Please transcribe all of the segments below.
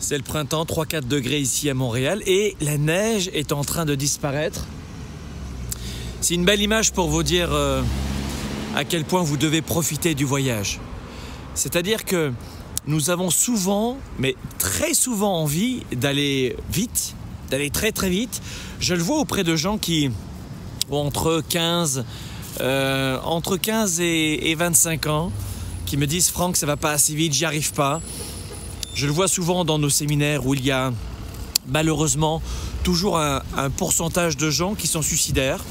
C'est le printemps, 3-4 degrés ici à Montréal et la neige est en train de disparaître. C'est une belle image pour vous dire à quel point vous devez profiter du voyage. C'est-à-dire que nous avons souvent, mais très souvent envie d'aller vite, d'aller très très vite. Je le vois auprès de gens qui ont entre 15 et 25 ans, qui me disent « Franck, ça va pas assez vite, j'y arrive pas ». Je le vois souvent dans nos séminaires où il y a malheureusement toujours un pourcentage de gens qui sont suicidaires,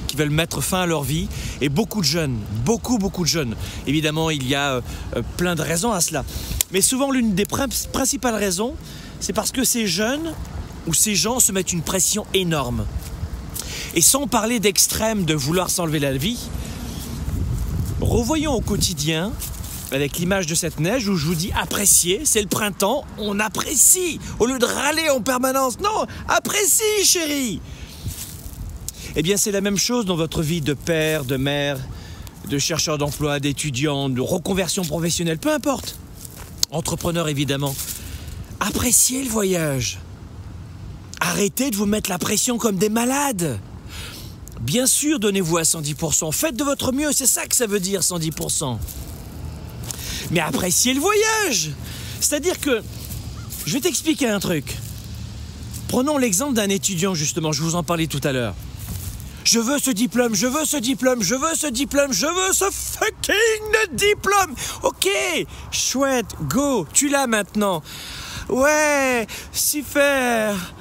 qui veulent mettre fin à leur vie, et beaucoup de jeunes, beaucoup de jeunes. Évidemment, il y a plein de raisons à cela. Mais souvent, l'une des principales raisons, c'est parce que ces jeunes ou ces gens se mettent une pression énorme. Et sans parler d'extrême de vouloir s'enlever la vie, revoyons au quotidien, avec l'image de cette neige où je vous dis appréciez, c'est le printemps, on apprécie. Au lieu de râler en permanence, non, apprécie chérie. Eh bien c'est la même chose dans votre vie de père, de mère, de chercheur d'emploi, d'étudiant, de reconversion professionnelle, peu importe. Entrepreneur évidemment. Appréciez le voyage. Arrêtez de vous mettre la pression comme des malades. Bien sûr, donnez-vous à 110%. Faites de votre mieux, c'est ça que ça veut dire 110%. Mais appréciez le voyage. C'est-à-dire que, je vais t'expliquer un truc. Prenons l'exemple d'un étudiant justement, je vous en parlais tout à l'heure. Je veux ce diplôme, je veux ce diplôme, je veux ce diplôme, je veux ce fucking diplôme. Ok, chouette, go, tu l'as maintenant. Ouais, super.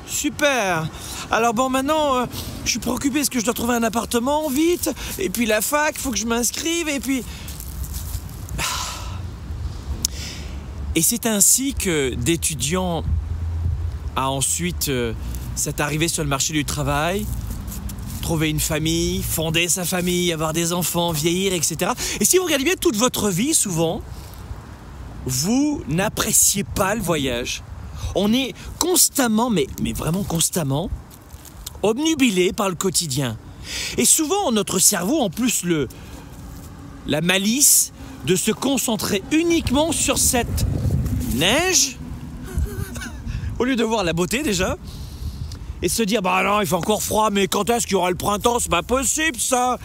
Super. Alors bon, maintenant, je suis préoccupé parce que je dois trouver un appartement vite. Et puis la fac, il faut que je m'inscrive. Et puis... Et c'est ainsi que d'étudiant à ensuite s'est arrivé sur le marché du travail, trouver une famille, fonder sa famille, avoir des enfants, vieillir, etc. Et si vous regardez bien toute votre vie, souvent, vous n'appréciez pas le voyage. On est constamment, mais vraiment constamment, obnubilé par le quotidien. Et souvent, notre cerveau, en plus la malice de se concentrer uniquement sur cette neige, au lieu de voir la beauté déjà, et se dire, bah non, il fait encore froid, mais quand est-ce qu'il y aura le printemps? C'est pas possible ça.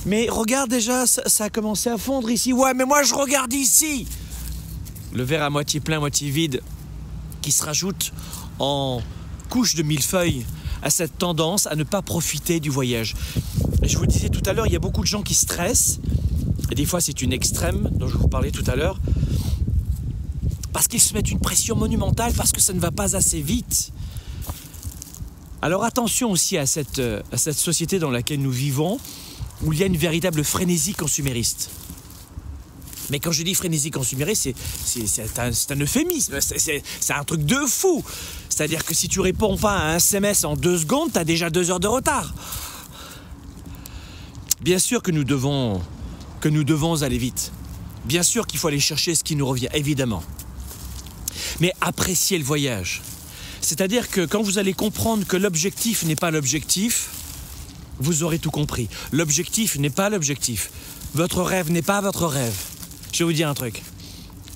Mais regarde déjà, ça a commencé à fondre ici. Ouais, mais moi je regarde ici. Le verre à moitié plein, moitié vide, qui se rajoute en couche de millefeuille à cette tendance à ne pas profiter du voyage. Et je vous le disais tout à l'heure, il y a beaucoup de gens qui stressent, et des fois c'est une extrême dont je vous parlais tout à l'heure, parce qu'ils se mettent une pression monumentale, parce que ça ne va pas assez vite. Alors attention aussi à cette société dans laquelle nous vivons, où il y a une véritable frénésie consumériste. Mais quand je dis frénésie consumériste, c'est un euphémisme, c'est un truc de fou. C'est-à-dire que si tu réponds pas à un SMS en 2 secondes, tu as déjà 2 heures de retard. Bien sûr que nous devons aller vite. Bien sûr qu'il faut aller chercher ce qui nous revient, évidemment. Mais appréciez le voyage. C'est-à-dire que quand vous allez comprendre que l'objectif n'est pas l'objectif, vous aurez tout compris. L'objectif n'est pas l'objectif. Votre rêve n'est pas votre rêve. Je vais vous dire un truc.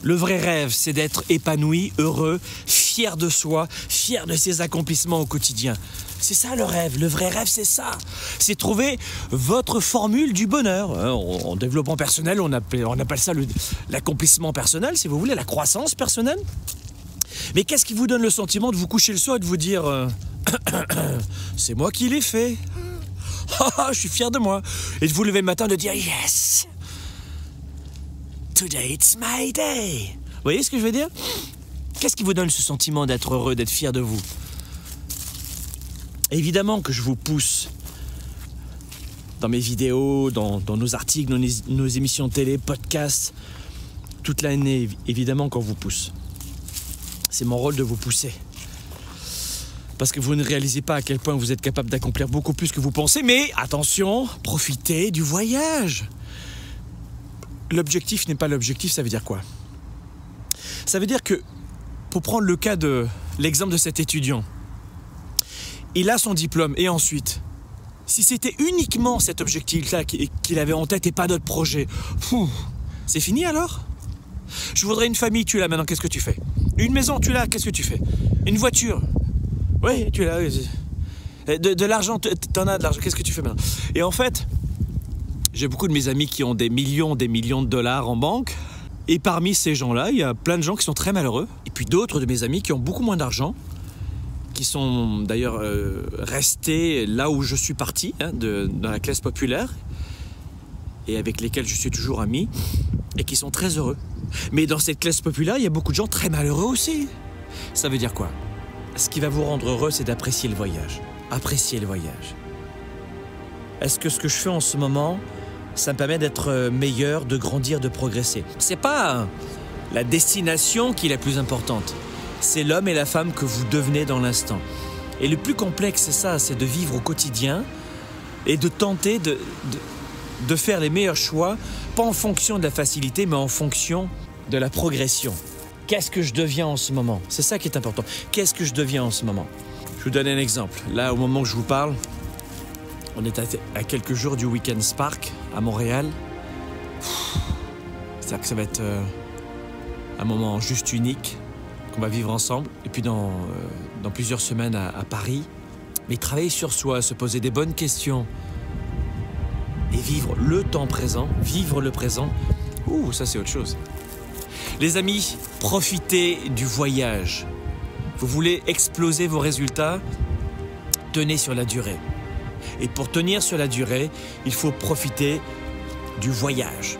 Le vrai rêve, c'est d'être épanoui, heureux, fier de soi, fier de ses accomplissements au quotidien. C'est ça le rêve. Le vrai rêve, c'est ça. C'est trouver votre formule du bonheur. En développement personnel, on appelle ça l'accomplissement personnel, si vous voulez, la croissance personnelle. Mais qu'est-ce qui vous donne le sentiment de vous coucher le soir et de vous dire c'est moi qui l'ai fait. Je suis fier de moi. Et de vous lever le matin et de dire yes. Today it's my day. Vous voyez ce que je veux dire? Qu'est-ce qui vous donne ce sentiment d'être heureux, d'être fier de vous? Évidemment que je vous pousse dans mes vidéos, dans nos articles, dans nos émissions de télé, podcasts, toute l'année, évidemment qu'on vous pousse. C'est mon rôle de vous pousser. Parce que vous ne réalisez pas à quel point vous êtes capable d'accomplir beaucoup plus que vous pensez. Mais attention, profitez du voyage. L'objectif n'est pas l'objectif, ça veut dire quoi? Ça veut dire que, pour prendre le cas de l'exemple de cet étudiant, il a son diplôme et ensuite, si c'était uniquement cet objectif-là qu'il avait en tête et pas d'autres projets, c'est fini alors? Je voudrais une famille, tu l'as maintenant, qu'est-ce que tu fais? Une maison, tu l'as, qu'est-ce que tu fais? Une voiture? Oui, tu l'as. De l'argent, t'en as de l'argent, qu'est-ce que tu fais maintenant? Et en fait, j'ai beaucoup de mes amis qui ont des millions de dollars en banque. Et parmi ces gens-là, il y a plein de gens qui sont très malheureux. Et puis d'autres de mes amis qui ont beaucoup moins d'argent, qui sont d'ailleurs restés là où je suis parti, hein, dans la classe populaire, et avec lesquels je suis toujours ami, et qui sont très heureux. Mais dans cette classe populaire, il y a beaucoup de gens très malheureux aussi. Ça veut dire quoi? Ce qui va vous rendre heureux, c'est d'apprécier le voyage. Apprécier le voyage. Est-ce que ce que je fais en ce moment, ça me permet d'être meilleur, de grandir, de progresser? C'est pas la destination qui est la plus importante. C'est l'homme et la femme que vous devenez dans l'instant. Et le plus complexe, c'est ça, c'est de vivre au quotidien et de tenter de faire les meilleurs choix, pas en fonction de la facilité, mais en fonction de la progression. Qu'est-ce que je deviens en ce moment? C'est ça qui est important. Qu'est-ce que je deviens en ce moment? Je vous donne un exemple. Là, au moment où je vous parle, on est à quelques jours du Weekend Spark à Montréal. C'est-à-dire que ça va être un moment juste unique qu'on va vivre ensemble. Et puis dans plusieurs semaines à Paris. Mais travailler sur soi, se poser des bonnes questions et vivre le temps présent, vivre le présent, ça c'est autre chose. Les amis, profitez du voyage. Vous voulez exploser vos résultats? Tenez sur la durée. Et pour tenir sur la durée, il faut profiter du voyage.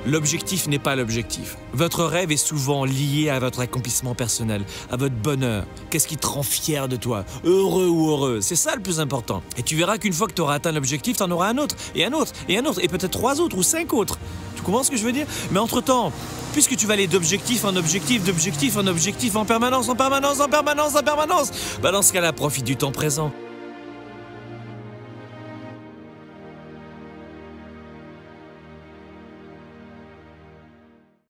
L'objectif n'est pas l'objectif. Votre rêve est souvent lié à votre accomplissement personnel, à votre bonheur. Qu'est-ce qui te rend fier de toi? Heureux ou heureux? C'est ça le plus important. Et tu verras qu'une fois que tu auras atteint l'objectif, tu en auras un autre, et un autre, et un autre, et peut-être 3 autres ou 5 autres. Tu comprends ce que je veux dire? Mais entre-temps, puisque tu vas aller d'objectif en objectif, d'objectif en objectif, en permanence, bah dans ce cas-là, profite du temps présent.